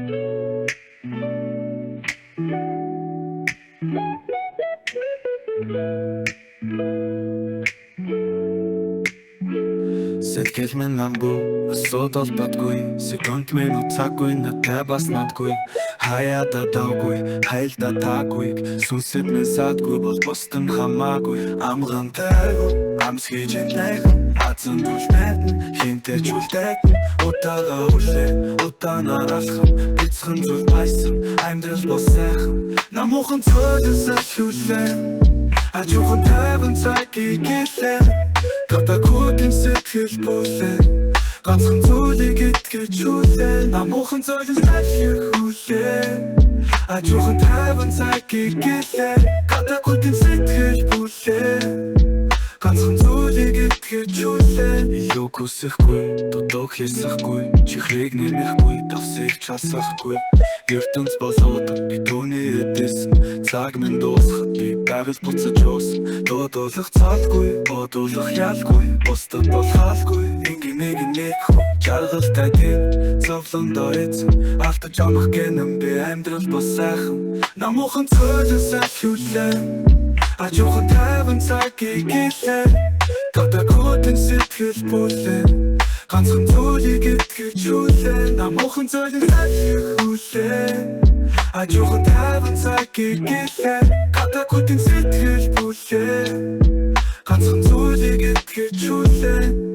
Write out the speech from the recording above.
Сэтгэл минь намбу асуудал батгүй секунд минут цаггүй надад бас надгүй хаяада даугүй хайлда таагүй сүнсэд минь садгүй бол бусдын хамаагүй амгантай амс хийж нэг азан түлхээд хинтэ чулдаг утаага үлээ утаанаар алхам бицхэн зүйл байсан амьдрал бол сайхан намуухан цоолсон шүлээ ажуухан таван цагийг гэлээ Катакуудын сэтгэл бүлээ ганцхан зүйлийг итгэж үлээ намуухан цоолсон сайхих үлээ ажуухан таван цагийг гэлээ Катакуудын сэтгэл бүлээ ганцхан зүйлийг итгэж үлээ юу хүсэхгүй дутууг хийсэхгүй чихрийг нэмэхгүй давсыг чалсахгүй ертөнц болоод би түүний эдэсэн цаг минь дуусахад би байгал буцаж уусан дуудуулах цаалгүй бодуулах ялгүй бусдад бол хаалгүй ингийн нэг жаргалтай тийм зовлондоо эзэн автаж амах гэнэм би амьдрал бол сайхан намуухан цоолсон хүлээ ажуухан таван цагийг гэлээ Катакуудын сэтгэл бүлээ ганцхан зүйлийг итгэж үлээ намуухан цоолсон хүлээ ажуухан таван цагийг гэлээ Катакуудын сэтгэл бүлээ ганцхан зүйлийг итгэж үлээ